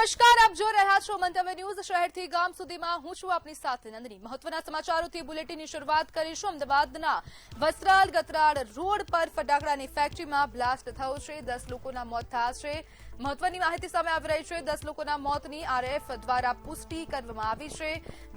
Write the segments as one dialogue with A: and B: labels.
A: નમસ્કાર, આપ જોઈ રહ્યા છો મંતવ્ય ન્યૂઝ. શહેરથી ગામ સુધીમાં હું છું આપની સાથે નંદની. મહત્વના સમાચારોથી બુલેટિનની શરૂઆત કરીશું. અમદાવાદના વસ્ત્રાલ ગતરાળ રોડ પર ફટાકડાની ફેક્ટરીમાં બ્લાસ્ટ થયો છે. 10 લોકોના મોત થયા છે. મહત્વની માહિતી સામે આવી રહી છે. 10 લોકોના મોતની આરએફ દ્વારા પુષ્ટિ કરવામાં આવી છે.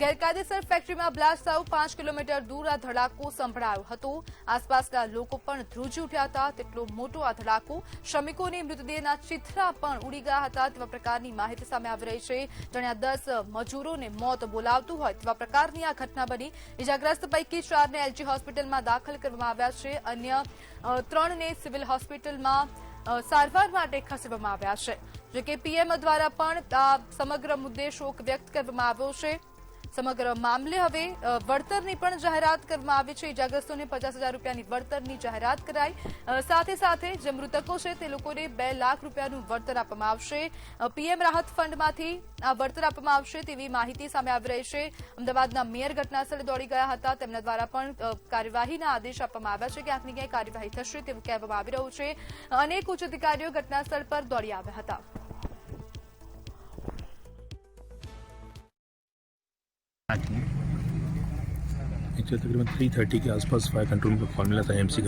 A: ગેરકાયદેસર ફેક્ટરીમાં બ્લાસ્ટ થયો. 5 કિલોમીટર દૂર આ ધડાકો સંભળાયો હતો. આસપાસના લોકો પણ ધ્રુજી ઉઠ્યા હતા. તેટલો મોટો આ ધડાકો શ્રમિકોની મૃતદેહના ચિથરા પણ ઉડી ગયા હતા તેવા પ્રકારની માહિતી સામે આવી રહી છે. જાણે આ 10 મજૂરોને મોત બોલાવતું હોય તેવા પ્રકારની આ ઘટના બની. ઇજાગ્રસ્ત પૈકી 4ને એલજી હોસ્પિટલમાં દાખલ કરવામાં આવ્યા છે. અન્ય 3ને સિવિલ હોસ્પિટલમાં સારવાર માટે ખસેડવામાં આવ્યા છે. જો કે પીએમ દ્વારા પણ આ સમગ્ર મુદ્દે શોક વ્યક્ત કરવામાં આવ્યો છે. સમગ્ર મામલે હવે વળતરની પણ જાહેરાત કરવામાં આવી છે. ઇજાગ્રસ્તોને 50,000 રૂપિયાની વળતરની જાહેરાત કરાઈ. સાથે સાથે જે મૃતકો છે તે લોકોને 2 લાખ રૂપિયાનું વળતર આપવામાં આવશે. પીએમ રાહત ફંડમાંથી આ વળતર આપવામાં આવશે તેવી માહિતી સામે આવી રહી છે. અમદાવાદના મેયર ઘટનાસ્થળે દોડી ગયા હતા. તેમના દ્વારા પણ કાર્યવાહીના આદેશ આપવામાં આવ્યા છે. ક્યાંક ને ક્યાંક કાર્યવાહી થશે તેવું કહેવામાં આવી રહ્યું છે. અનેક ઉચ્ચ અધિકારીઓ ઘટનાસ્થળ પર દોડી આવ્યા હતા.
B: तकरीबन 3:30 के आसपास फायर कंट्रोल में कॉल मिला था एमसी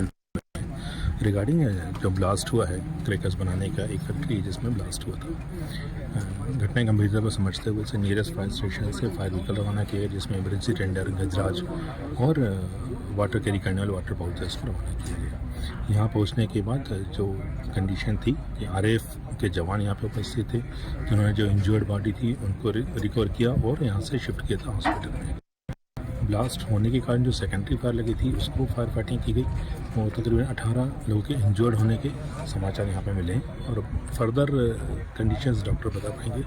B: रिगार्डिंग जो ब्लास्ट हुआ है क्रैकर्स बनाने का एक फैक्ट्री जिसमें ब्लास्ट हुआ था। घटना गंभीरता पर समझते हुए से नियरेस्ट फायर स्टेशन से फायर व्हीकल रवाना किया है जिसमें इमरजेंसी टेंडर गजराज और वाटर कैरी करने वाले वाटर पाउच इसको रवाना किया गया। यहाँ पहुँचने के बाद जो कंडीशन थी कि आरएफ के जवान यहाँ पे उपस्थित थे जिन्होंने जो इंजर्ड बॉडी थी उनको रिकवर किया और यहाँ से शिफ्ट किया था हॉस्पिटल में। ब्लास्ट होने के कारण जो सेकेंडरी फायर लगी थी उसको फायर फाइटिंग की गई और तकरीबन 18 लोगों के इंजर्ड होने के समाचार यहाँ पे मिले हैं और फर्दर कंडीशंस डॉक्टर बता पाएंगे।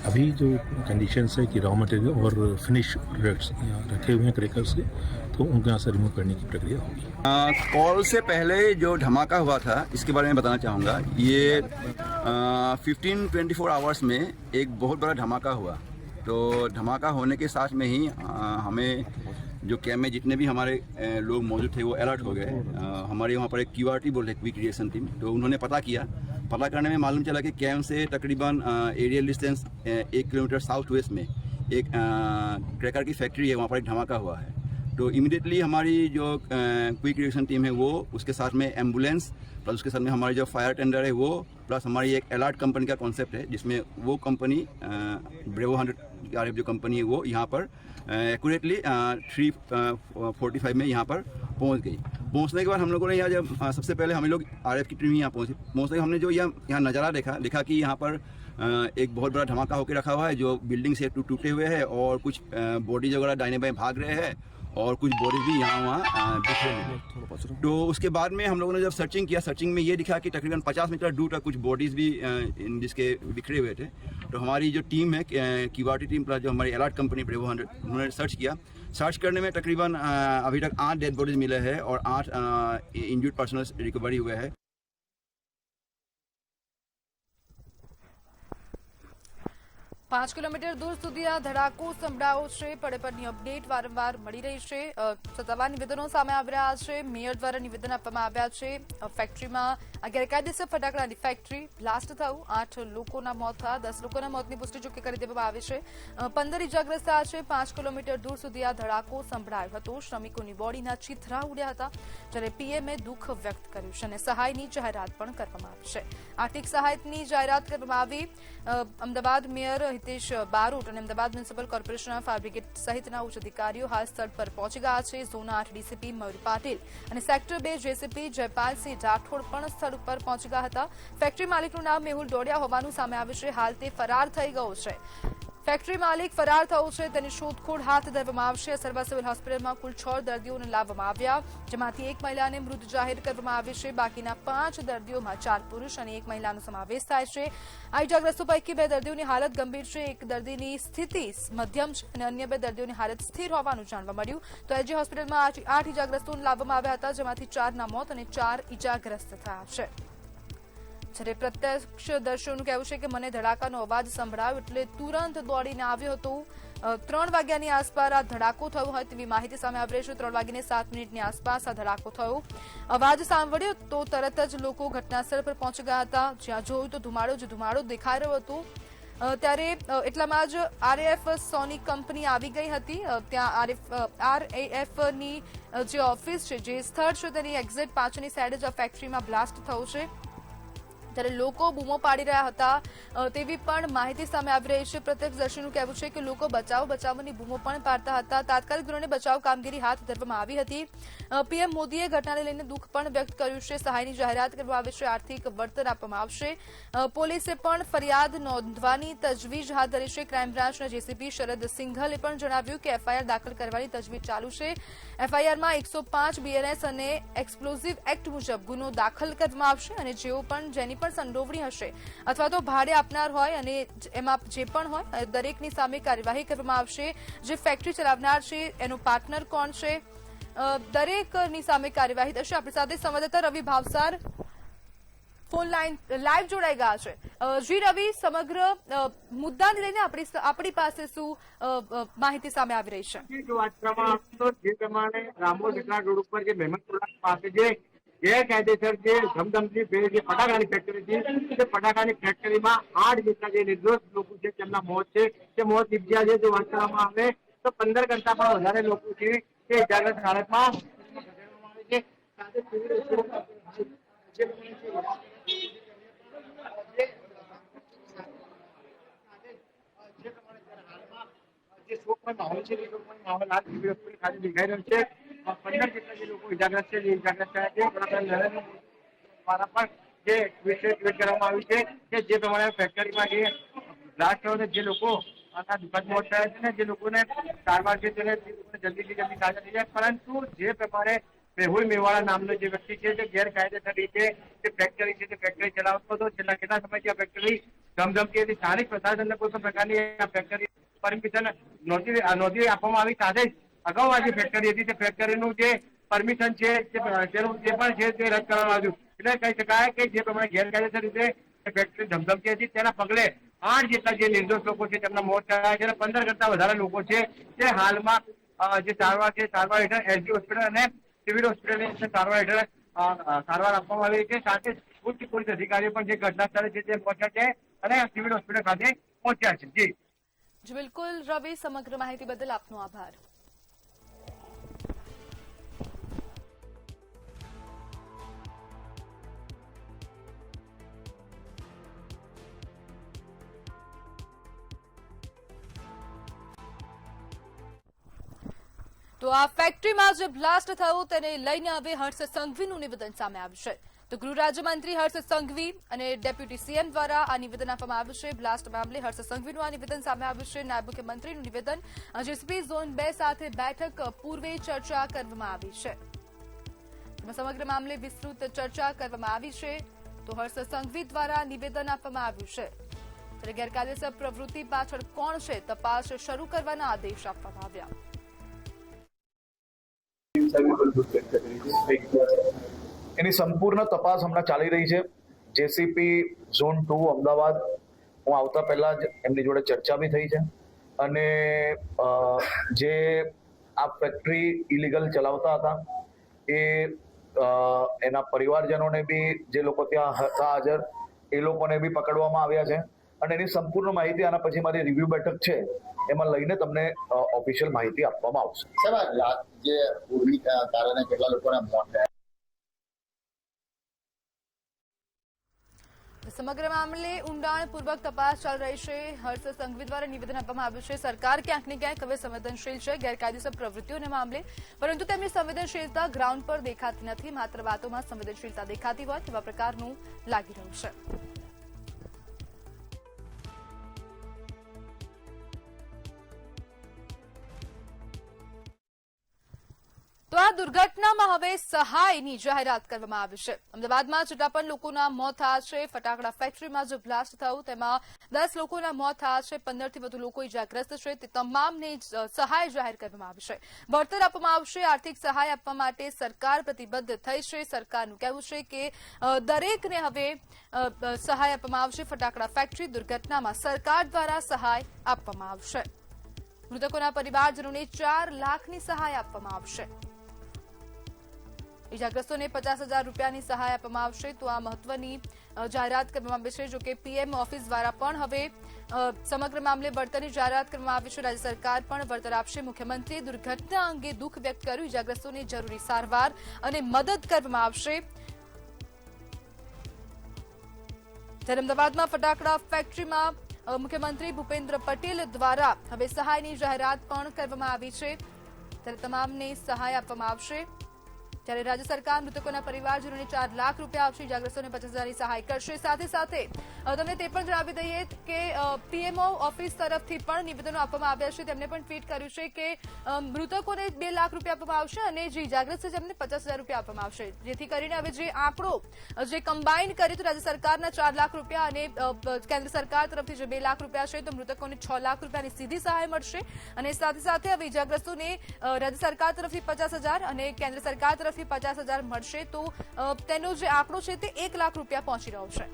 B: अभी जो कंडीशंस है कि रॉ मटेरियल और फिनिश प्रोडक्ट्स यहाँ रखे हुए हैं क्रैकर्स के तो उनको यहाँ से रिमूव करने की प्रक्रिया होगी।
C: कॉल से पहले जो धमाका हुआ था इसके बारे में बताना चाहूँगा। ये 15-24 आवर्स में एक बहुत बड़ा धमाका हुआ। तो धमाका होने के साथ में ही हमें जो कैम्प में जितने भी हमारे लोग मौजूद थे वो अलर्ट हो गए। हमारे वहाँ पर एक QRT बोलते हैं क्विक रिएक्शन टीम, तो उन्होंने पता किया। पता करने में मालूम चला कि कैम्प से तकरीबन aerial distance 1 kilometre south west में एक क्रैकर की फैक्ट्री है, वहाँ पर एक धमाका हुआ है। तो इमीडिएटली हमारी जो क्विक रिएक्शन टीम है वो उसके साथ में एम्बुलेंस प्लस उसके साथ में हमारी जो फायर टेंडर है वो प्लस हमारी एक अलर्ट कंपनी का कॉन्सेप्ट है जिसमें वो कंपनी ब्रेवो 100 आरएफ जो कंपनी है वो यहाँ पर एक्यूरेटली 3:45 में यहाँ पर पहुँच गई। पहुँचने के बाद हम लोगों ने यहाँ जब सबसे पहले हम लोग आरएफ की टीम यहाँ पहुँचने के हमने जो यहाँ नज़ारा देखा कि यहाँ पर एक बहुत बड़ा धमाका होकर रखा हुआ है जो बिल्डिंग से टूटे हुए हैं और कुछ बॉडीज वगैरह दाहिने बाएं भाग रहे हैं और कुछ बॉडीज भी यहाँ वहाँ दिख रहे हैं। तो उसके बाद में हम लोगों ने जब सर्चिंग किया, सर्चिंग में ये दिखा कि तकरीबन 50 मीटर दूर तक कुछ बॉडीज भी जिसके बिखरे हुए थे। तो हमारी जो टीम है QRT टीम प्लस जो हमारी अलर्ट कंपनी ब्रेवो 100 उन्होंने सर्च किया। सर्च करने में तकरीबन अभी तक 8 डेड बॉडीज मिले हैं और 8 इंजर्ड पर्सनल रिकवरी हुए हैं।
A: 5 કિલોમીટર દૂર સુધી આ ધડાકો સંભળાયો છે. પડે પરની અપડેટ વારંવાર મળી રહી છે. સત્તાવાર નિવેદનો સામે આવી રહ્યા છે. મેયર દ્વારા નિવેદન આપવામાં આવ્યા છે. ફેક્ટરીમાં આ ગેરકાયદેસર ફટાકડાની ફેક્ટરી બ્લાસ્ટ થયું. 8 લોકોના મોત થયા. 10 લોકોના મોતની પુષ્ટિ જોકે કરી દેવામાં આવી છે. 15 ઇજાગ્રસ્ત થયા છે. 5 કિલોમીટર દૂર સુધી આ ધડાકો સંભળાયો હતો. શ્રમિકોની બોડીના ચિથરા ઉડ્યા હતા. જ્યારે પીએમએ દુઃખ વ્યક્ત કર્યું છે અને સહાયની જાહેરાત પણ કરવામાં આવી છે. આર્થિક સહાયની જાહેરાત કરવામાં આવી. અમદાવાદ મેયર हितेश बारोट और Ahmedabad municipal corporation fire brigade सहितना उच्च अधिकारीओ हाल स्थल पर पहुंची गया है। झोन 8 डीसीपी मयूर पाटिल और सेक्टर 2 जेसीपी जयपाल सिंह राठौड़ पण स्थल पर पहुंची गया था। फैक्टरी मालिकનું નામ મેહુલ ડોડિયા હોવાનું સામે આવ્યું છે. હાલ તે ફરાર થઈ ગયો છે. ફેક્ટરી માલિક ફરાર થયો છે. તેની શોધખોળ હાથ ધરવામાં આવશે. સરવા સિવિલ હોસ્પિટલમાં કુલ 6 દર્દીઓને લાવવામાં આવ્યા જેમાંથી એક મહિલાને મૃત જાહેર કરવામાં આવી છે. બાકીના 5 દર્દીઓમાં 4 પુરુષ અને 1 મહિલાનો સમાવેશ થાય છે. આ ઇજાગ્રસ્તો પૈકી 2 દર્દીઓની હાલત ગંભીર છે. એક દર્દીની સ્થિતિ મધ્યમ છે અને અન્ય 2 દર્દીઓની હાલત સ્થિર હોવાનું જાણવા મળ્યું. તો એલજી હોસ્પિટલમાં 8 ઇજાગ્રસ્તોને લાવવામાં આવ્યા હતા જેમાંથી 4ના મોત અને 4 ઇજાગ્રસ્ત થયા છે. જ્યારે પ્રત્યક્ષદર્શીઓનું કહેવું છે કે મને ધડાકાનો અવાજ સંભળાયો એટલે તુરંત દોડીને આવ્યો હતો. 3 વાગ્યાની આસપાસ આ ધડાકો થયો હોય તેવી માહિતી સામે આવી રહી છે. 3 વાગ્યાને 7 મિનિટની આસપાસ આ ધડાકો થયો. અવાજ સાંભળ્યો તો તરત જ લોકો ઘટનાસ્થળ પર પહોંચી ગયા હતા. જ્યાં જોયું તો ધુમાડો દેખાઈ રહ્યો હતો. ત્યારે એટલામાં જ આરએએફ સોની કંપની આવી ગઈ હતી। ત્યાં આરએએફની જે ઓફિસ છે, જે સ્થળ છે, તેની એક્ઝેક્ટ પાછળની સાઈડ જ આ ફેક્ટરીમાં બ્લાસ્ટ થયું છે। ત્યારે લોકો બૂમો પાડી રહ્યા હતા તેવી પણ માહિતી સામે આવી રહી છે। પ્રત્યક્ષદર્શીનું કહેવું છે કે લોકો બચાવની બૂમો પણ પાડતા હતા। તાત્કાલિક ધોરણે બચાવ કામગીરી હાથ ધરવામાં આવી હતી। પીએમ મોદીએ ઘટનાને લઈને દુઃખ પણ વ્યક્ત કર્યું છે। સહાયની જાહેરાત કરવામાં આવી છે, આર્થિક વળતર આપવામાં આવશે। પોલીસે પણ ફરિયાદ નોંધવાની તજવીજ હાથ ધરી છે। ક્રાઇમ બ્રાન્ચના જેસીપી શરદ સિંઘલે પણ જણાવ્યું કે એફઆઈઆર દાખલ કરવાની તજવીજ ચાલુ છે। એફઆઈઆરમાં 105 બીએનએસ અને એક્સપ્લોઝિવ એક્ટ મુજબ ગુનો દાખલ કરવામાં આવશે અને જેઓ પણ જેની પણ સંડોવણી હશે અથવા તો ભાડે આપનાર હોય અને એમાં જે પણ હોય દરેકની સામે કાર્યવાહી કરવામાં આવશે। જે ફેક્ટરી ચલાવનાર છે એનો પાર્ટનર કોણ છે, દરેકની સામે કાર્યવાહી થશે। આપણી સાથે સંવાદદાતા રવિ ભાવસાર ફોન લાઈન લાઈવ જોડાઈ ગયા છે। જી રવિ, સમગ્ર મુદ્દાને લઈને આપણી પાસે શું માહિતી સામે આવી રહી છે?
D: જો વાત કરવામાં આવે તો જે પ્રમાણે રામોલ જેટલા રોડ ઉપર જે મહેમદપુરા પાસે જે ગેરકાયદેસર જે ધમધમતી જે ફટાકાની ફેક્ટરી છે, તે ફટાકાની ફેક્ટરીમાં 8 જેટલા જે નિર્દોષ લોકો છે તેમના મોત છે, તે મોત નીપજ્યા છે। જો વાત કરવામાં આવે તો 15 કરતા પણ વધારે લોકો છે તે ઇજાગ્રસ્ત હાલતમાં આવે છે। સાથે જે શોકમય માહોલ છે, તે શોકમય માહોલ હાલ સિવિલ હોસ્પિટલ ખાતે દેખાઈ રહ્યો છે। 15 જેટલા જે લોકો ઇજાગ્રસ્ત છે, જે ઇજાગ્રસ્ત થયા છે, વડાપ્રધાન નરેન્દ્ર મોદી દ્વારા પણ જે ટ્વીટ કરવામાં આવ્યું છે કે જે પ્રમાણે ફેક્ટરીમાં જે બ્લાસ્ટ થયો જે લોકો દુઃખદ મોત થયા છે ને જે લોકોને સારવાર છે તેને જલ્દીથી જલ્દી સાજા થઈ જાય, પરંતુ જે પ્રમાણે મેહુલ મેવાડા નામનો જે વ્યક્તિ છે તે ગેરકાયદેસર રીતે જે ફેક્ટરી છે તે ફેક્ટરી ચલાવતો હતો। છેલ્લા કેટલા સમયથી આ ફેક્ટરી ધમધમતી હતી। સ્થાનિક પ્રશાસનને કોઈ પણ પ્રકારની આ ફેક્ટરી પરમિશન નોંધી આપવામાં આવી। સાથે જ અગાઉ આ જે ફેક્ટરી હતી તે ફેક્ટરીનું જે પરમિશન છે તેનું જે પણ છે તે રદ કરવામાં આવ્યું। એટલે કહી શકાય કે જે પ્રમાણે ગેરકાયદેસર રીતે ફેક્ટરી ધમધમતી હતી તેના પગલે 8 જેટલા જે નિર્દોષ લોકો છે તેમના મોત થયા છે અને 15 કરતા વધારે લોકો છે તે હાલમાં જે સારવાર છે સારવાર હેઠળ એસજી હોસ્પિટલ અને સિવિલ હોસ્પિટલની સારવાર હેઠળ સારવાર આપવામાં આવી છે। સાથે ઉચ્ચ પોલીસ અધિકારીઓ પણ જે ઘટના સ્થળે છે તે પહોંચ્યા છે અને સિવિલ હોસ્પિટલ ખાતે પહોંચ્યા છે। જી
A: બિલકુલ રવિ, સમગ્ર માહિતી બદલ આપનો આભાર। તો આ ફેક્ટરીમાં જે બ્લાસ્ટ થયું તેને લઈને હવે હર્ષ સંઘવીનું નિવેદન સામે આવ્યું છે। તો ગૃહ રાજ્યમંત્રી હર્ષ સંઘવી અને ડેપ્યુટી સીએમ દ્વારા આ નિવેદન આપવામાં આવ્યું છે। બ્લાસ્ટ મામલે હર્ષ સંઘવીનું આ નિવેદન સામે આવ્યું છે। નાયબ મુખ્યમંત્રીનું નિવેદન જેસીપી ઝોન 2 સાથે બેઠક પૂર્વે ચર્ચા કરવામાં આવી છે। સમગ્ર મામલે વિસ્તૃત ચર્ચા કરવામાં આવી છે। તો હર્ષ સંઘવી દ્વારા નિવેદન આપવામાં આવ્યું છે। ત્યારે ગેરકાયદેસર પ્રવૃત્તિ પાછળ કોણ છે, તપાસ શરૂ કરવાના આદેશ આપવામાં આવ્યા।
E: એની સંપૂર્ણ તપાસ હમણાં ચાલી રહી છે। જેસીપી ઝોન 2 અમદાવાદ, હું આવતા પહેલા જ એમની જોડે ચર્ચા બી થઈ છે અને જે આ ફેક્ટરી ઇલીગલ ચલાવતા હતા એ એના પરિવારજનોને બી, જે લોકો ત્યાં હતા હાજર, એ લોકોને બી પકડવામાં આવ્યા છે અને એની સંપૂર્ણ માહિતી આના પછી મારી રિવ્યુ બેઠક છે એમાં લઈને તમને ઓફિશિયલ માહિતી આપવામાં આવશે।
F: સાહેબ, જે પૂરની કારણે કેટલા લોકોના મોત થયા?
A: સમગ્ર મામલે ઊંડાણપૂર્વક તપાસ ચાલી રહી છે। હર્ષ સંઘવી દ્વારા નિવેદન આપવામાં આવ્યું છે। સરકાર ક્યાંક ને ક્યાંક હવે સંવેદનશીલ છે ગેરકાયદેસર પ્રવૃત્તિઓના મામલે, પરંતુ તેમની સંવેદનશીલતા ગ્રાઉન્ડ પર દેખાતી નથી। માત્ર વાતોમાં સંવેદનશીલતા દેખાતી હોય તેવા પ્રકારનું લાગી રહ્યું છે। તો આ દુર્ઘટનામાં હવે સહાયની જાહેરાત કરવામાં આવી છે। અમદાવાદમાં જેટલા પણ લોકોના મોત થયા છે, ફટાકડા ફેક્ટરીમાં જે બ્લાસ્ટ થયું તેમાં 10 લોકોના મોત થયા છે, 15થી વધુ લોકો ઇજાગ્રસ્ત છે, તે તમામને સહાય જાહેર કરવામાં આવી છે। વળતર આપવામાં આવશે। આર્થિક સહાય આપવા માટે સરકાર પ્રતિબદ્ધ થઈ છે। સરકારનું કહેવું છે કે દરેકને હવે સહાય આપવામાં આવશે। ફટાકડા ફેક્ટરી દુર્ઘટનામાં સરકાર દ્વારા સહાય આપવામાં આવશે। મૃતકોના પરિવારજનોને 4 લાખની સહાય આપવામાં આવશે। ઇજાગ્રસ્તોને 50,000 રૂપિયાની સહાય આપવામાં આવશે. તો આ મહત્વની જાહેરાત કરવામાં આવી છે. જો કે પીએમ ઓફિસ દ્વારા પણ હવે સમગ્ર મામલે વળતરની જાહેરાત કરવામાં આવી છે. રાજ્ય સરકાર પણ વળતર આપશે. મુખ્યમંત્રીએ દુર્ઘટના અંગે દુઃખ વ્યક્ત કર્યું. ઇજાગ્રસ્તોને જરૂરી સારવાર અને મદદ કરવામાં આવશે. ત્યારે અમદાવાદમાં ફટાકડા ફેક્ટરીમાં મુખ્યમંત્રી ભૂપેન્દ્ર પટેલ દ્વારા હવે સહાયની જાહેરાત પણ કરવામાં આવી છે. ત્યારે તમામને સહાય આપવામાં આવશે. ત્યારે રાજ્ય સરકાર મૃતકોના પરિવારજનોને 4 લાખ રૂપિયા આપશે. ઇજાગ્રસ્તોને 50,000ની સહાય કરશે. સાથે સાથે તમને તે પણ જણાવી દઈએ કે પીએમઓ ઓફિસ તરફથી પણ નિવેદનો આપવામાં આવ્યા છે. તેમણે પણ ટ્વીટ કર્યું છે કે મૃતકોને 2 લાખ રૂપિયા આપવામાં આવશે અને જે ઇજાગ્રસ્ત છે તેમને 50,000 રૂપિયા આપવામાં આવશે. જેથી કરીને હવે જે આંકડો જે કમ્બાઇન કરીએ તો રાજ્ય સરકારના 4 લાખ રૂપિયા અને કેન્દ્ર સરકાર તરફથી જે 2 લાખ રૂપિયા છે તો મૃતકોને 6 લાખ રૂપિયાની સીધી સહાય મળશે. અને સાથે સાથે હવે ઇજાગ્રસ્તોને રાજ્ય સરકાર તરફથી 50,000 અને કેન્દ્ર સરકાર તરફથી 50,000 મળશે. તો તેનો જે આંકડો છે તે 1 લાખ રૂપિયા પહોંચી રહ્યો છે.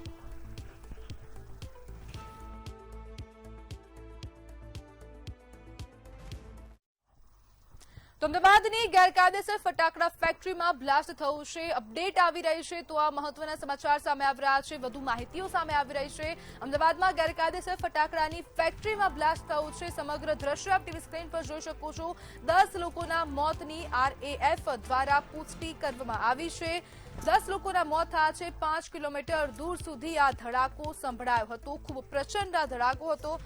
A: તો અમદાવાદની ગેરકાયદેસર ફટાકડા ફેક્ટરીમાં બ્લાસ્ટ થયું છે. અપડેટ આવી રહી છે. તો આ મહત્વના સમાચાર સામે આવી રહ્યા છે. વધુ માહિતીઓ સામે આવી રહી છે. અમદાવાદમાં ગેરકાયદેસર ફટાકડાની ફેક્ટરીમાં બ્લાસ્ટ થયું છે. સમગ્ર દ્રશ્ય આપ ટીવી સ્ક્રીન પર જોઈ શકો છો. 10 લોકોના મોતની RAF દ્વારા પુષ્ટિ કરવામાં આવી છે. 10 લોકોના મોત થયા છે. 5 કિલોમીટર દૂર સુધી આ ધડાકો સંભળાયો હતો. ખૂબ પ્રચંડ આ ધડાકો હતો.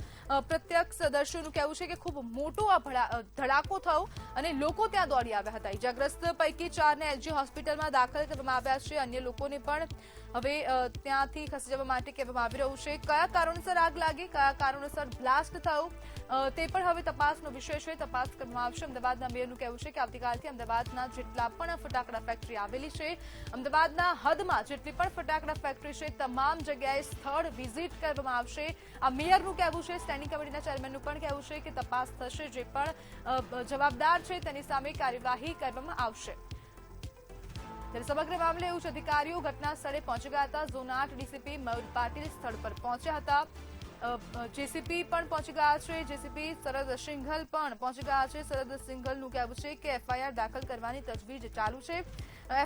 A: પ્રત્યક્ષદર્શીઓનું કહેવું છે કે ખૂબ મોટો આ ધડાકો થયો અને લોકો ત્યાં દોડી આવ્યા હતા. ઇજાગ્રસ્ત પૈકી 4ને LG હોસ્પિટલમાં દાખલ કરવામાં આવ્યા છે. અન્ય લોકોને પણ હવે ત્યાંથી ખસી જવા માટે કહેવામાં આવી રહ્યું છે. કયા કારણોસર આગ લાગી, કયા કારણોસર બ્લાસ્ટ થયો તે પણ હવે તપાસનો વિષય છે. તપાસ કરવામાં આવશે. અમદાવાદના મેયરનું કહેવું છે કે આવતીકાલથી અમદાવાદના જેટલા પણ ફટાકડા ફેક્ટરી આવેલી છે, અમદાવાદના હદમાં જેટલી પણ ફટાકડા ફેક્ટરી છે તમામ જગ્યાએ સ્થળ વિઝિટ કરવામાં આવશે. આ મેયરનું કહેવું છે. સ્ટેન્ડિંગ કમિટીના ચેરમેનનું પણ કહેવું છે કે તપાસ થશે. જે પણ જવાબદાર છે તેની સામે કાર્યવાહી કરવામાં આવશે. ત્યારે સમગ્ર મામલે ઉચ્ચ અધિકારીઓ ઘટના સ્થળે પહોંચી ગયા હતા. ઝોન 8 ડીસીપી મયુર પાટીલ સ્થળ પર પહોંચ્યા હતા. જેસીપી પણ પહોંચી ગયા છે. જેસીપી શરદ સિંઘલ પણ પહોંચી ગયા છે. શરદ સિંઘલનું કહેવું છે કે FIR દાખલ કરવાની તજવીજ ચાલુ છે.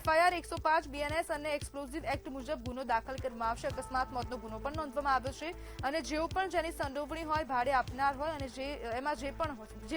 A: FIR 105 BNS અને એક્સપ્લોઝિવ એક્ટ મુજબ ગુનો દાખલ કરવામાં આવશે. અકસ્માત મોતનો ગુનો પણ નોંધવામાં આવ્યો છે અને જેઓ પણ જેની સંડોવણી હોય, ભાડે આપનાર હોય અને એમાં જે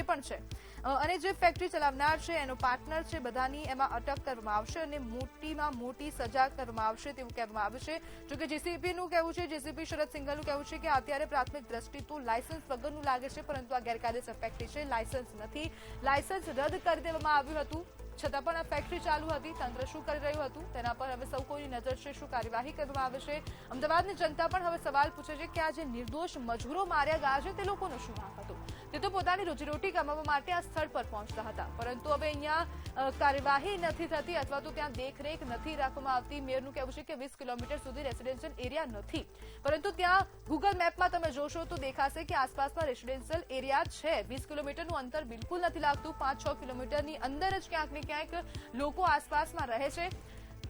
A: પણ છે અને જે ફેક્ટરી ચલાવનાર છે એનો પાર્ટનર છે, બધાની એમાં અટક કરવામાં આવશે અને મોટીમાં મોટી સજા કરવામાં આવશે તેવું કહેવામાં આવ્યું છે. જોકે જેસીપીનું કહેવું છે, જેસીપી શરદ સિંઘલનું કહેવું છે કે અત્યારે પ્રાથમિક દ્રષ્ટિ તો લાયસન્સ વગરનું લાગે છે, પરંતુ આ ગેરકાયદેસર ફેક્ટરી છે, લાયસન્સ નથી. લાયસન્સ રદ કરી દેવામાં આવ્યું હતું છતાં પણ આ ફેક્ટરી ચાલુ હતી. તંત્ર શું કરી રહ્યું હતું તેના પર હવે સૌ કોઈની નજર છે. શું કાર્યવાહી કરવામાં આવે છે? અમદાવાદની જનતા પણ હવે સવાલ પૂછે છે કે આ જે નિર્દોષ મજૂરો માર્યા ગયા છે તે લોકોનો શું વાંક હતો? તે તો પોતાની રોજીરોટી કમાવવા માટે આ સ્થળ પર પહોંચતા હતા, પરંતુ હવે અહીંયા કાર્યવાહી નથી થતી અથવા તો ત્યાં દેખરેખ નથી રાખવામાં આવતી. મેયરનું કહેવું છે કે 20 કિલોમીટર સુધી રેસિડેન્શિયલ એરિયા નથી, પરંતુ ત્યાં ગૂગલ મેપમાં તમે જોશો તો દેખાશે કે આસપાસમાં રેસિડેન્શિયલ એરિયા છે. 20 કિલોમીટરનું અંતર બિલકુલ નથી લાગતું. 5-6 કિલોમીટરની અંદર જ ક્યાંક ને ક્યાંક લોકો આસપાસમાં રહે છે,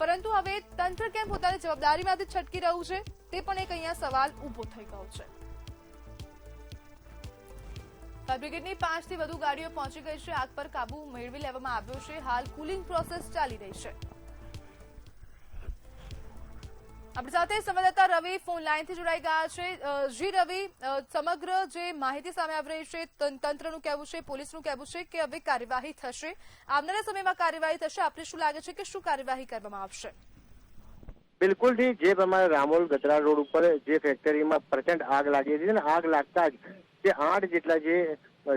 A: પરંતુ હવે તંત્ર કેમ પોતાની જવાબદારીમાંથી છટકી રહ્યું છે તે પણ એક અહીંયા સવાલ ઉભો થઈ ગયો છે. ફાયર બ્રિગેડની 5 થી વધુ ગાડીઓ પહોંચી ગઈ છે. આગ પર કાબુ મેળવી લેવામાં આવ્યો છે. હાલ કુલિંગ પ્રોસેસ ચાલી રહી છે. આપણી સાથે સંવાદદાતા રવિ ફોન લાઈનથી જોડાઈ ગયા છે. જી રવિ, સમગ્ર જે માહિતી સામે આવી રહી છે, તંત્રનું કહેવું છે, પોલીસનું કહેવું છે કે હવે કાર્યવાહી થશે, આવનારા સમયમાં કાર્યવાહી થશે. આપને શું લાગે છે કે શું કાર્યવાહી કરવામાં આવશે?
G: બિલકુલ જી, જે પ્રમાણે રામોલ ગતરા રોડ ઉપર જે ફેક્ટરીમાં પ્રચંડ આગ લાગી હતી અને આગ લાગતા જ જે 8 જેટલા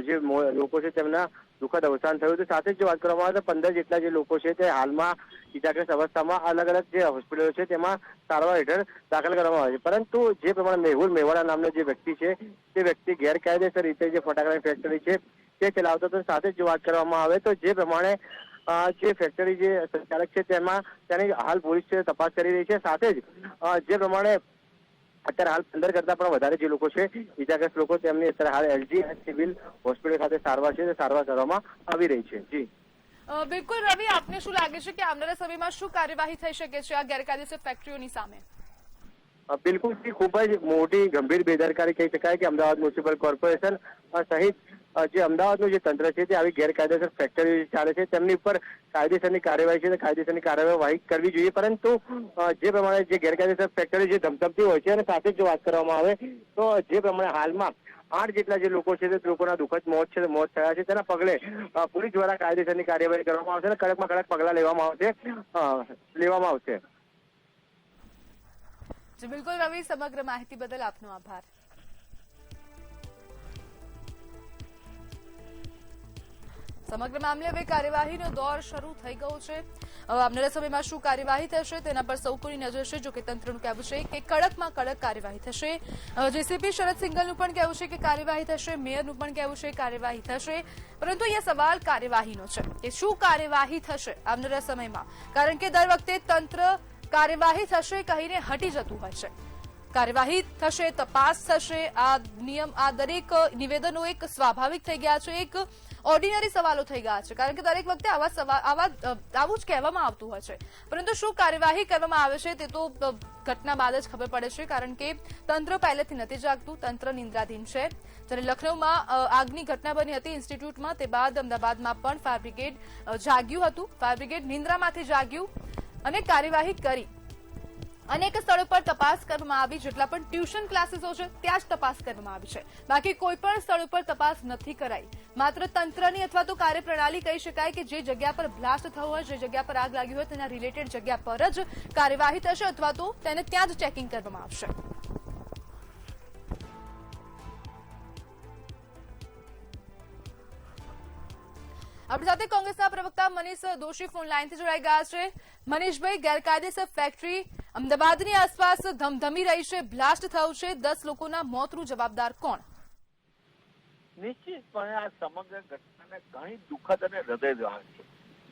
G: જે લોકો છે તેમના દુઃખદ અવસાન થયું હતું. સાથે જ જો વાત કરવામાં આવે તો 15 જેટલા જે લોકો છે તે હાલમાં ઇજાગ્રસ્ત અવસ્થામાં અલગ અલગ જે હોસ્પિટલો છે તેમાં સારવાર હેઠળ દાખલ કરવામાં આવે છે. પરંતુ જે પ્રમાણે મેહુલ મેવાડા નામનો જે વ્યક્તિ છે તે વ્યક્તિ ગેરકાયદેસર રીતે જે ફટાકડાની ફેક્ટરી છે તે ચલાવતો હતો. સાથે જ જો વાત કરવામાં આવે તો જે પ્રમાણે જે ફેક્ટરી જે સંચાલક છે તેની હાલ પોલીસ તપાસ કરી રહી છે. સાથે જ જે પ્રમાણે અત્યારે હાલ 15 કરતા પણ વધારે જે લોકો છે ઇજાગ્રસ્ત લોકો, તેમની અત્યારે હાલ LG સિવિલ હોસ્પિટલ ખાતે સારવાર છે, સારવાર કરવામાં આવી રહી છે. જી
A: બિલકુલ રવિ, આપને શું લાગે છે કે આવનારા સમયમાં શું કાર્યવાહી થઈ શકે છે આ ગેરકાયદેસર ફેક્ટરીઓની સામે?
G: બિલકુલ ખૂબ જ મોટી ગંભીર બેદરકારી કહી શકાય કે અમદાવાદ મ્યુનિસિપલ કોર્પોરેશન સહિત જે અમદાવાદનું જે તંત્ર છે તે આવી ગેરકાયદેસર ફેક્ટરી ચાલે છે તેમની ઉપર કાયદેસરની કાર્યવાહી છે કાયદેસરની કાર્યવાહી કરવી જોઈએ, પરંતુ જે પ્રમાણે જે ગેરકાયદેસર ફેક્ટરી જે ધમધમતી હોય છે અને સાથે જો વાત કરવામાં આવે તો જે પ્રમાણે હાલમાં 8 જેટલા જે લોકો છે તે લોકોના દુઃખદ મોત થયા છે, તેના પગલે પોલીસ દ્વારા કાયદેસરની કાર્યવાહી કરવામાં આવશે અને કડકમાં કડક પગલા લેવામાં આવશે.
A: જી બિલકુલ રવિ, સમગ્ર માહિતી બદલ આપનો આભાર. સમગ્ર મામલે હવે કાર્યવાહીનો દોર શરૂ થઈ ગયો છે. આવનારા સમયમાં શું કાર્યવાહી થશે તેના પર સૌ કોઈની નજર છે. જોકે તંત્રનું કહેવું છે કે કડકમાં કડક કાર્યવાહી થશે. જેસીપી શરદ સિંઘલનું પણ કહેવું છે કે કાર્યવાહી થશે, મેયરનું પણ કહેવું છે કાર્યવાહી થશે, પરંતુ અહીંયા સવાલ કાર્યવાહીનો છે કે શું કાર્યવાહી થશે આવનારા સમયમાં, કારણ કે દર વખતે તંત્ર કાર્યવાહી થશે કહીને હટી જતું હોય છે. કાર્યવાહી થશે, તપાસ થશે, આ દરેક નિવેદનો એક સ્વાભાવિક થઈ ગયા છે, એક ઓર્ડિનરી સવાલો થઈ ગયા છે, કારણ કે દરેક વખતે આવું જ કહેવામાં આવતું હોય છે, પરંતુ શું કાર્યવાહી કરવામાં આવે છે તે તો ઘટના બાદ જ ખબર પડે છે, કારણ કે તંત્ર પહેલેથી નથી જાગતું, તંત્ર નિંદ્રાધીન છે. જ્યારે લખનૌમાં આગની ઘટના બની હતી ઇન્સ્ટિટ્યૂટમાં, તે બાદ અમદાવાદમાં પણ ફાયર બ્રિગેડ જાગ્યું હતું. ફાયર બ્રિગેડ નિંદ્રામાંથી જાગ્યું અને કાર્યવાહી કરી. અનેક સ્થળો પર તપાસ કરવામાં આવી, જેટલા પણ ટ્યુશન ક્લાસીસો છે ત્યાં જ તપાસ કરવામાં આવી છે, બાકી કોઈ પણ સ્થળો પર તપાસ નથી કરાઈ. માત્ર તંત્રની અથવા તો કાર્યપ્રણાલી કહી શકાય કે જે જગ્યા પર બ્લાસ્ટ થયું હોય, જે જગ્યા પર આગ લાગી હોય તેના રિલેટેડ જગ્યા પર જ કાર્યવાહી થશે અથવા તો તેને ત્યાં જ ચેકિંગ કરવામાં આવશે. આપણી સાથે કોંગ્રેસના પ્રવક્તા મનીષ દોશી ફોન લાઈનથી જોડાઈ ગયા છે. મનીષભાઈ, ગેરકાયદેસર ફેક્ટરી અમદાવાદની આસપાસ ધમધમી રહી છે, બ્લાસ્ટ થયું છે, 10 લોકોના મોતનું જવાબદાર કોણ?
H: નિશ્ચિતપણે આ સમગ્ર ઘટનાને ઘણી દુઃખદ અને હૃદયદ્રાવક છે.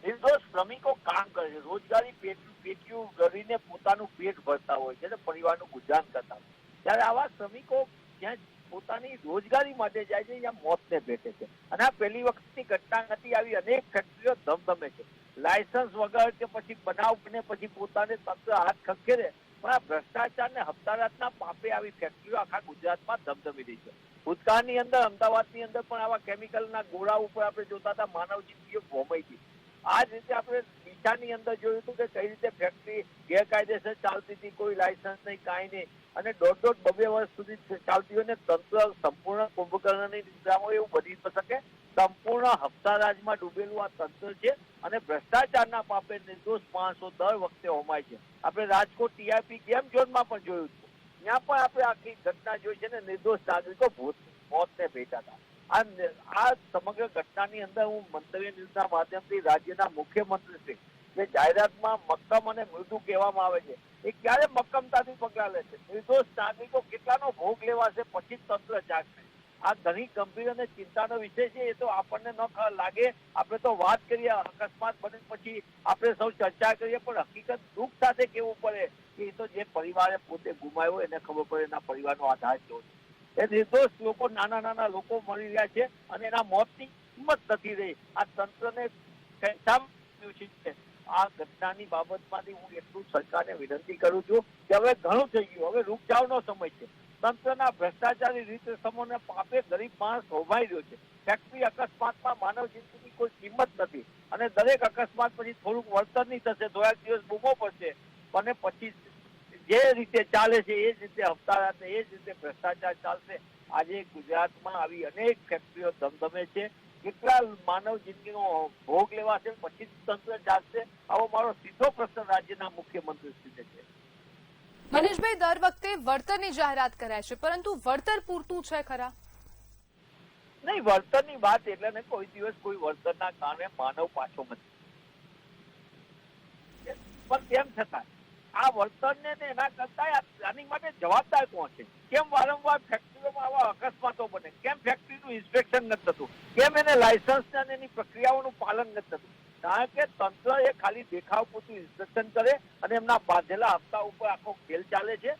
H: નિર્દોષ શ્રમિકો કામ કરે છે, રોજગારી પેટીયું કરીને પોતાનું પેટ ભરતા હોય છે અને પરિવારનું ગુજરાન કરતા હોય, ત્યારે આવા શ્રમિકો જ્યાં પોતાની રોજગારી માટે જાય છે ત્યાં મોતને ભેટે છે. અને આ પહેલી વખતની ઘટના નથી, આવી અનેક ફેક્ટરીઓ ધમધમે છે. લાયસન્સ વગર કે પછી બનાવ બને પછી પોતાને તંત્ર હાથ ખંખેરે, પણ આ ભ્રષ્ટાચાર ને હપ્તારાતના પાપે આવી ફેક્ટરીઓ આખા ગુજરાતમાં ધમધમી રહી છે. ભૂતકાળની અંદર અમદાવાદની અંદર પણ આવા કેમિકલના ગોળા ઉપર આપણે જોતા હતા, માનવ જિંદગીઓ ભોમાઈ હતી. આ જ રીતે આપણે ડીસાની અંદર જોયું હતું કે કઈ રીતે ફેક્ટરી ગેરકાયદેસર ચાલતી હતી, કોઈ લાયસન્સ નહીં, કાંઈ નહીં, અને 1.5-2 વર્ષ સુધી ચાલતી હોય ને તંત્ર સંપૂર્ણ કુંભકર્ણની નિદ્રામાં એવું બની શકે. સંપૂર્ણ હપ્તારાજમાં ડૂબેલું આ તંત્ર છે અને ભ્રષ્ટાચારના પાપે નિર્દોષ માણસો દર વખતે હોમાય છે. આપણે રાજકોટ ટીઆરપી ગેમ ઝોનમાં પણ જોયું હતું, ત્યાં પણ આપણે આખી ઘટના જોઈ છે ને નિર્દોષ નાગરિકો મોતને ભેટા હતા. આ સમગ્ર ઘટનાની અંદર હું મંતવ્ય ન્યૂઝના માધ્યમથી રાજ્યના મુખ્યમંત્રી જે જાહેરાતમાં મક્કમ અને મૃદુ કહેવામાં આવે છે, એ ક્યારે મક્કમતાથી પગલાં લે છે? નિર્દોષ નાગરિકો કેટલાનો ભોગ લેવાશે પછી તંત્ર જાગશે. આ ઘણી ગંભીર અને ચિંતાનો વિષય છે. એ તો આપણને ન લાગે, આપણે તો વાત કરીએ, અકસ્માત બને પછી આપણે સૌ ચર્ચા કરીએ, પણ હકીકત દુઃખ સાથે કેવું પડે કે એ તો જે પરિવારે પોતે ગુમાવ્યો એને ખબર પડે એના પરિવારનો આધાર કેવો છે. એ નિર્દોષ લોકો, નાના નાના લોકો મળી રહ્યા છે અને એના મોતની કિંમત નથી રહી. આ તંત્રને છે. આ ઘટનાની બાબતમાંથી હું એટલું સરકારને વિનંતી કરું છું કે હવે ઘણું થઈ ગયું, હવે રૂક જાવનો સમય છે. તંત્રના ભ્રષ્ટાચારી રીતે સમૂહને પાપે ગરીબ માણસ હોમાઈ રહ્યો છે. ફેક્ટરી અકસ્માતમાં માનવ જિંદગીની કોઈ કિંમત નથી અને દરેક અકસ્માત પછી થોડુંક વળતર નહીં થશે, થોડાક દિવસ ભૂગવો પડશે અને પછી જે રીતે ચાલે છે એ જ રીતે હપ્તારાત એ જ રીતે ભ્રષ્ટાચાર ચાલશે. આજે ગુજરાતમાં આવી અનેક ફેક્ટરીઓ ધમધમે છે, કેટલા માનવ જિંદગીનો ભોગ લેવાશે પછી તંત્ર જાગશે? આવો મારો સીધો પ્રશ્ન રાજ્યના મુખ્યમંત્રી શ્રીને છે.
A: મનીષભાઈ, દર વખતે વળતરની જાહેરાત કરાય છે, પરંતુ વળતર પૂરતું છે ખરા?
H: નહીં, વળતરની વાત એટલે ને કોઈ દિવસ કોઈ વળતરના કારણે માનવ પાછો નથી, પણ તેમ છતાં આ વળતરને એના કરતા આની માટે જવાબદાર કોણ છે? કેમ વારંવાર ફેક્ટરીઓમાં આવા અકસ્માતો બને? કેમ ફેક્ટરીનું ઇન્સ્પેક્શન નથી થતું? કેમ એને લાયસન્સ અને એની પ્રક્રિયાઓનું પાલન નથી થતું? કારણ કે તંત્ર એ ખાલી દેખાવ પૂરતું ઇન્સ્પેક્શન કરે અને એમના બાંધેલા હપ્તા ઉપર આખો ખેલ ચાલે છે.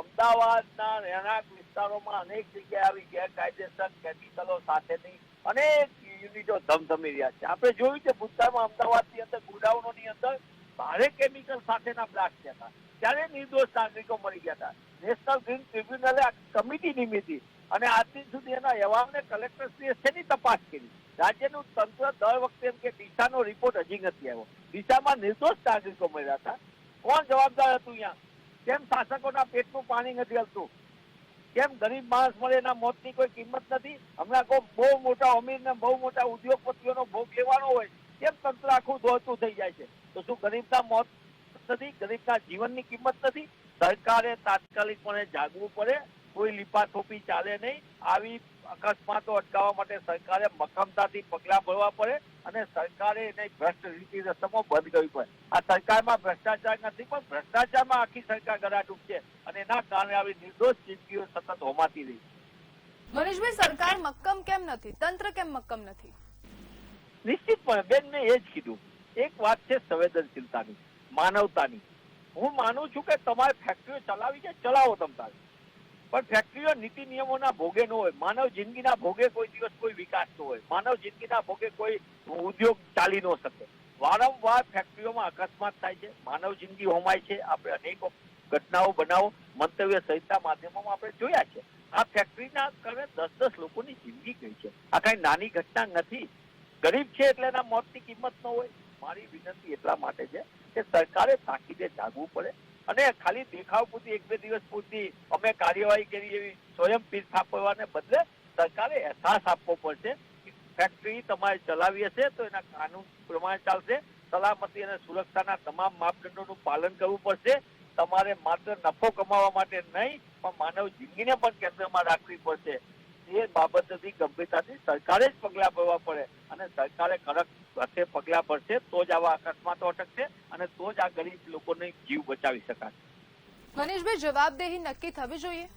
H: અમદાવાદના રહેણાંક વિસ્તારોમાં અનેક જગ્યાએ આવી ગેરકાયદેસર કેમિકલો સાથેની અનેક યુનિટો ધમધમી રહ્યા છે. આપણે જોયું છે ભૂતકાળમાં અમદાવાદની અંદર ગોડાઉનોની અંદર ભારે કેમિકલ સાથેના બ્લાસ્ટ થયા હતા, ત્યારે નિર્દોષ નાગરિકો મરી ગયા હતા. નેશનલ ગ્રીન ટ્રિબ્યુનલે આ કમિટી નિમિત્તી અને આજ દિન સુધી એના અહેવાલને કલેક્ટરશ્રીએ શેની તપાસ કરી? રાજ્યનું તંત્ર દર વખતે એમ કે દિશાનો રિપોર્ટ હજી નથી આવ્યો. દિશામાં નિર્દોષ નાગરિકો મળ્યા હતા. કોણ જવાબદાર હતું? અહીંયા કેમ શાસકોના પેટનું પાણી નથી હલતું? કેમ ગરીબ માણસ મળે એના મોતની કોઈ કિંમત નથી? હમણાં કોઈ બહુ મોટા અમીર ને બહુ મોટા ઉદ્યોગપતિઓનો ભોગ લેવાનો હોય, કેમ તંત્ર આખું દોડતું થઈ જાય છે? તો શું ગરીબના મોત નથી? ગરીબના જીવનની કિંમત નથી? સરકારે તાત્કાલિકપણે જાગવું પડે. કોઈ લીપાથોપી ચાલે નહીં. આવી અકસ્માતો અટકાવવા માટે સરકારે મક્કમતાથી પગલાં ભરવા પડે અને સરકારે એને ભ્રષ્ટ રીતિ રસમો બંધ કરવી પડે. આ સરકારમાં ભ્રષ્ટાચાર નથી, પણ ભ્રષ્ટાચારમાં આખી સરકાર ગરાડૂબ છે અને એના કારણે આવી નિર્દોષ જિંદગીઓ સતત હોમાતી રહી.
A: મનીષભાઈ, સરકાર મક્કમ કેમ નથી? તંત્ર કેમ મક્કમ નથી?
H: નિશ્ચિતપણે બેન, મેં એ જ કીધું. એક વાત છે સંવેદનશીલતાની, માનવતાની. હું માનું છું કે તમારે ફેક્ટરીઓ ચલાવી છે, ચલાવો તમારે, પણ ફેક્ટરીઓ નીતિ નિયમોના ભોગે ન હોય. માનવ જિંદગીના ભોગે કોઈ દિવસ કોઈ વિકાસ ન હોય. માનવ જિંદગીના ભોગે કોઈ ઉદ્યોગ ચાલી ન શકે. વારંવાર ફેક્ટરીઓમાં અકસ્માત થાય છે, માનવ જિંદગી હોમાય છે. આપણે અનેકો ઘટનાઓ બનાવો મંતવ્ય સહિતના માધ્યમોમાં આપણે જોયા છે. આ ફેક્ટરીના કારણે 10-10 લોકોની જિંદગી ગઈ છે. આ કઈ નાની ઘટના નથી. ગરીબ છે એટલે એના મોતની કિંમત ન હોય. મારી વિનંતી એટલા માટે છે કે સરકારે તાકીદે જાગવું પડે અને ખાલી દેખાવ પૂરતી 1-2 દિવસ પૂરતી અમે કાર્યવાહી કરી એવી સ્વયં પીઠ થાપવાને બદલે સરકારે અહેસાસ આપવો પડશે કે ફેક્ટરી તમારે ચલાવી હશે તો એના કાનૂન પ્રમાણે ચાલશે. સલામતી અને સુરક્ષાના તમામ માપદંડોનું પાલન કરવું પડશે. તમારે માત્ર નફો કમાવા માટે નહીં, પણ માનવ જિંદગીને પણ કેન્દ્રમાં રાખવી પડશે. એ બાબતથી ગંભીરતાથી સરકારે જ પગલાં ભરવા પડે અને સરકારે કડક હાથે પગલાં ભરશે તો જ આવા અકસ્માતો અટકશે અને તો જ આ ગરીબ લોકોને જીવ બચાવી શકાશે.
A: મનીષભાઈ, જવાબદેહી નક્કી થવી જોઈએ.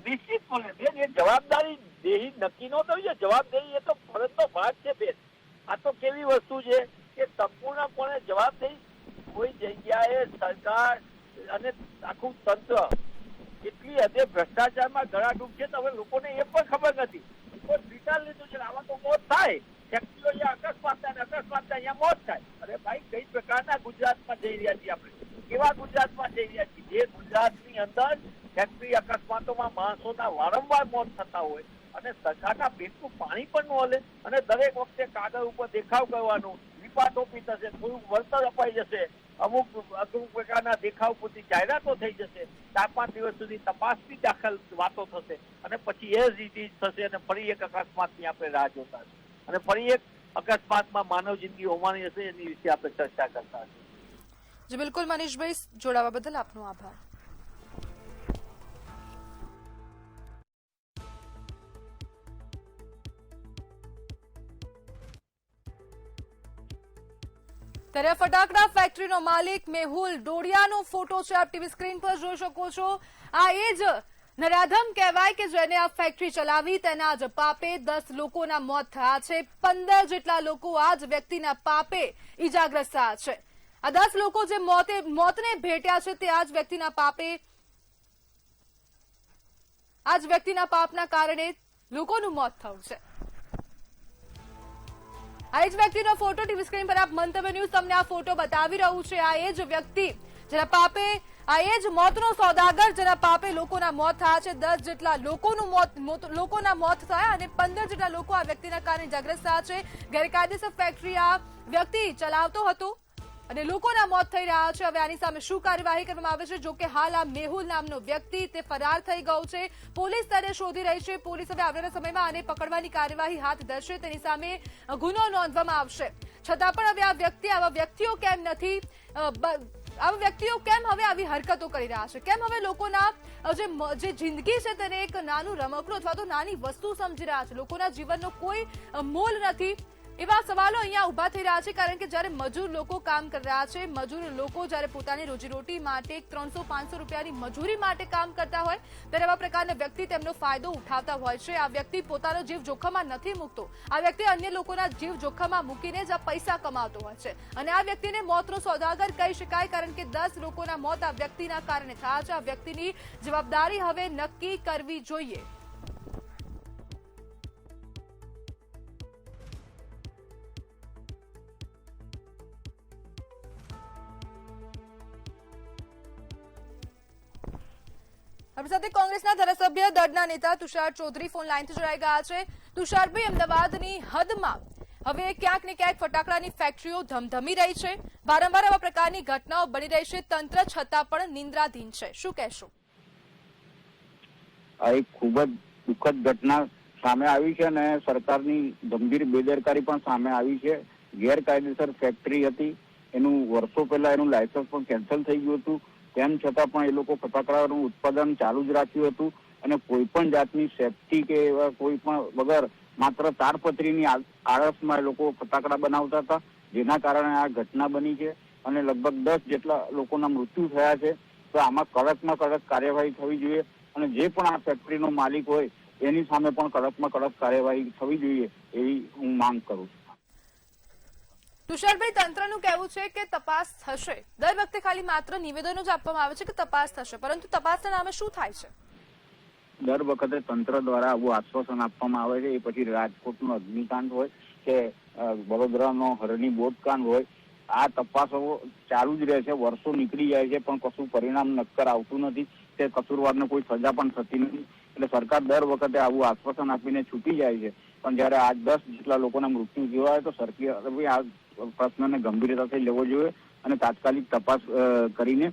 H: નિશ્ચિતપણે બેન, એ જવાબદારી દેહી નક્કી ન થવી જોઈએ. જવાબદેહી એ તો ફરજનો ભાગ છે બેન. આ તો કેવી વસ્તુ છે કે સંપૂર્ણપણે જવાબદેહી કોઈ જગ્યાએ સરકાર અને આખું તંત્ર એટલી હદે ભ્રષ્ટાચારમાં ગળાડૂબ છે તો હવે લોકોને એ પણ ખબર નથી. વિચાર લીધું છે આવા તો મોત થાય, ફેક્ટરીઓ અકસ્માત થાય, અકસ્માત થાય અહીંયા મોત થાય. અરે ભાઈ, કઈ પ્રકારના ગુજરાતમાં જઈ રહ્યા છીએ આપણે? કેવા ગુજરાતમાં જઈ રહ્યા છીએ? જે ગુજરાતની અંદર ફેક્ટરી અકસ્માતોમાં માણસોના વારંવાર મોત થતા હોય અને સરકારના પેટનું પાણી પણ ન હલે અને દરેક વખતે કાગળ ઉપર દેખાવ કરવાનું, લીપાટોપી થશે, થોડું વળતર અપાઈ જશે, અમુક પ્રકારના દેખાવ પૂરતી જાહેરાતો થઈ જશે, 4-5 દિવસ સુધી તપાસની દાખલ વાતો થશે અને પછી એ રીતિ થશે અને ફરી એક અકસ્માતની આપણે રાહ જોતા હશે અને ફરી એક અકસ્માતમાં માનવ જિંદગી હોવાની હશે. એની વિશે આપણે ચર્ચા કરતા હશે.
A: જી બિલકુલ મનીષભાઈ, જોડાવા બદલ આપનો આભાર. ત્યારે ફટાકડા ફેક્ટરીનો માલિક મેહુલ ડોડિયાનો ફોટો છે, આપ ટીવી સ્ક્રીન પર જોઈ શકો છો. આ એ જ નરાધમ કહેવાય કે જેને આ ફેક્ટરી ચલાવી તેના જ પાપે 10 લોકોના મોત થયા છે. 15 જેટલા લોકો આ જ વ્યક્તિના પાપે ઈજાગ્રસ્ત થયા છે. આ 10 લોકો જે મોતને ભેટ્યા છે તે આ જ વ્યક્તિના પાપના કારણે લોકોનું મોત થયું છે. આ જ વ્યક્તિનો ફોટો ટીવી સ્ક્રીન પર આપ મંતવ્ય ન્યૂઝ તમને આ ફોટો બતાવી રહ્યું છે. આ એ જ વ્યક્તિ જેના પાપે, આ એ જ મોતનો સોદાગર જેના પાપે લોકોના મોત થયા છે. 10 જેટલા લોકોના મોત થયા અને 15 જેટલા લોકો આ વ્યક્તિના કારણે ઇજાગ્રસ્ત થયા છે. ગેરકાયદેસર ફેક્ટરી આ વ્યક્તિ ચલાવતો હતો અને લોકોના મોત થઈ રહ્યા છે. હવે આની સામે શું કાર્યવાહી કરવામાં આવે છે? જો કે હાલ આ મેહુલ નામનો વ્યક્તિ તે ફરાર થઈ ગયો છે. પોલીસ તેને શોધી રહી છે. પોલીસ હવે આવનારા સમયમાં આને પકડવાની કાર્યવાહી હાથ ધરશે. તેની સામે ગુનો નોંધવામાં આવશે. છતાં પણ હવે આવા વ્યક્તિઓ કેમ હવે આવી હરકતો કરી રહ્યા છે? કેમ હવે લોકોના જે જિંદગી છે તેને એક નાનું રમકડું અથવા તો નાની વસ્તુ સમજી રહ્યા છે? લોકોના જીવનનો કોઈ મોલ નથી. એવા સવાલો અહીંયા ઉભા થઈ રહ્યા છે. કારણ કે જ્યારે મજૂર લોકો કામ કરી રહ્યા છે, મજૂર લોકો જ્યારે પોતાની રોજીરોટી માટે 300-500 રૂપિયાની મજૂરી માટે કામ કરતા હોય ત્યારે આવા પ્રકારના વ્યક્તિ તેમનો ફાયદો ઉઠાવતા હોય છે. આ વ્યક્તિ પોતાનો જીવ જોખમમાં નથી મૂકતો. આ વ્યક્તિ અન્ય લોકોના જીવ જોખમમાં મૂકીને જ આ પૈસા કમાતો હોય છે અને આ વ્યક્તિને મોતનો સોદાગર કહી શકાય. કારણ કે 10 લોકોના મોત આ વ્યક્તિના કારણે થયા છે. આ વ્યક્તિની જવાબદારી હવે નક્કી કરવી જોઈએ. આપણી સાથે કોંગ્રેસના ધારાસભ્ય દળના નેતા તુષાર ચૌધરી ફોન લાઈનથી જોડાઈ ગયા છે. તુષારભાઈ, અમદાવાદની હદમાં હવે ક્યાંક ને ક્યાંક ફટાકડાની ફેક્ટરીઓ ધમધમી રહી છે. વારંવાર આવા પ્રકારની ઘટનાઓ બની રહી છે. તંત્ર છતાં પણ નિંદ્રાધીન છે. શું કહેશો?
I: આ એક ખૂબ જ દુઃખદ ઘટના સામે આવી છે અને સરકારની ગંભીર બેદરકારી પણ સામે આવી છે. ગેરકાયદેસર ફેક્ટરી હતી, એનું વર્ષો પહેલા એનું લાયસન્સ પણ કેન્સલ થઈ ગયું હતું. તેમ છતાં પણ એ લોકો ફટાકડાનું ઉત્પાદન ચાલુ જ રાખ્યું હતું અને કોઈ પણ જાતની સેફટી કે એવા કોઈ પણ વગર માત્ર તાડપત્રીની આળસમાં એ લોકો ફટાકડા બનાવતા હતા, જેના કારણે આ ઘટના બની છે અને લગભગ 10 જેટલા લોકોના મૃત્યુ થયા છે. તો આમાં કડકમાં કડક કાર્યવાહી થવી જોઈએ અને જે પણ આ ફેક્ટરીનો માલિક હોય એની સામે પણ કડકમાં કડક કાર્યવાહી થવી જોઈએ એવી હું માંગ કરું છું.
A: તુષારભાઈ, તંત્રનું કહેવું છે કે તપાસ થશે. દર વખતે ખાલી માત્ર નિવેદનો જ આપવામાં આવે છે કે તપાસ થશે, પરંતુ તપાસના નામે શું થાય છે?
I: દર વખતે તંત્ર દ્વારા આવું આશ્વાસન આપવામાં આવે છે. એ પછી રાજકોટનો અગ્નિકાંડ હોય કે વડોદરાનો હરણી બોટકાંડ હોય, આ તપાસો ચાલુ જ રહે છે. વર્ષો નીકળી જાય છે પણ કશું પરિણામ નક્કર આવતું નથી. તે કસૂરવારને કોઈ સજા પણ થતી નથી. એટલે સરકાર દર વખતે આવું આશ્વાસન આપીને છૂટી જાય છે. પણ જયારે આ 10 જેટલા લોકોના મૃત્યુ જોવા હોય તો સરકારે આ પ્રશ્નને ગંભીરતાથી લેવો જોઈએ અને તાત્કાલિક તપાસ કરીને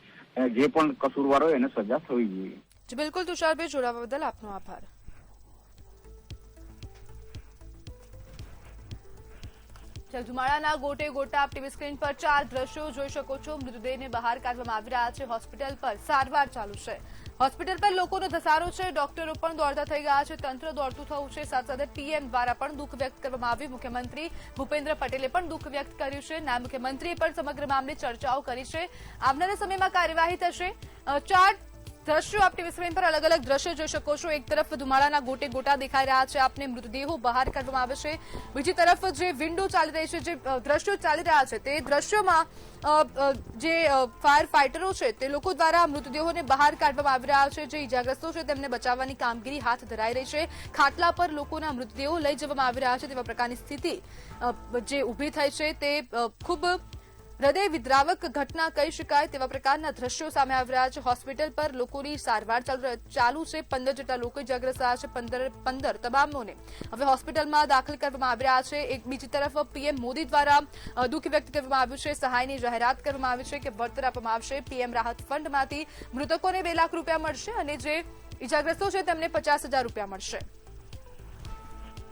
I: જે પણ કસૂરવાર હોય એને સજા થવી જોઈએ.
A: બિલકુલ તુષારભાઈ, જોડાવા બદલ આપનો આભાર. ધુમાડાના ગોટે ગોટા આપ ટીવી સ્ક્રીન પર 4 દ્રશ્યો જોઈ શકો છો. મૃતદેહને બહાર કાઢવામાં આવી રહ્યા છે. હોસ્પિટલ પર સારવાર ચાલુ છે. હોસ્પિટલ પર લોકોનો ધસારો છે. ડોક્ટરો પણ દોડતા થઈ ગયા છે. તંત્ર દોડતું થયું છે. સાથે સાથે પીએમ દ્વારા પણ દુઃખ વ્યક્ત કરવામાં આવ્યું. મુખ્યમંત્રી ભૂપેન્દ્ર પટેલે પણ દુઃખ વ્યક્ત કર્યું છે. નાયબ મુખ્યમંત્રીએ પણ સમગ્ર મામલે ચર્ચાઓ કરી છે. આવનારા સમયમાં કાર્યવાહી થશે. 4 દ્રશ્યો આપ ટીવી સ્ક્રીન પર અલગ અલગ દ્રશ્યો જોઈ શકો છો. એક તરફ ધુમાડાના ગોટે ગોટા દેખાઈ રહ્યા છે. આપને મૃતદેહો બહાર કાઢવામાં આવે છે. બીજી તરફ જે વિન્ડો ચાલી રહી છે, જે દ્રશ્યો ચાલી રહ્યા છે, તે દ્રશ્યોમાં જે ફાયર ફાઈટરો છે તે લોકો દ્વારા મૃતદેહોને બહાર કાઢવામાં આવી રહ્યા છે. જે ઇજાગ્રસ્તો છે તેમને બચાવવાની કામગીરી હાથ ધરાઈ રહી છે. ખાટલા પર લોકોના મૃતદેહો લઈ જવામાં આવી રહ્યા છે. તેવા પ્રકારની સ્થિતિ જે ઉભી થઈ છે તે ખૂબ હૃદય વિદ્રાવક ઘટના કહી શકાય. તેવા પ્રકારના દ્રશ્યો સામે આવી રહ્યા છે. હોસ્પિટલ પર લોકોની સારવાર ચાલુ છે. 15 જેટલા લોકો ઇજાગ્રસ્ત થયા છે. 15 તમામોને હવે હોસ્પિટલમાં દાખલ કરવામાં આવી રહ્યા છે. એક બીજી તરફ પીએમ મોદી દ્વારા દુઃખ વ્યક્ત કરવામાં આવ્યું છે. સહાયની જાહેરાત કરવામાં આવી છે કે વળતર આપવામાં આવશે. પીએમ રાહત ફંડમાંથી મૃતકોને 2 લાખ રૂપિયા મળશે અને જે ઇજાગ્રસ્તો છે તેમને 50,000 રૂપિયા મળશે.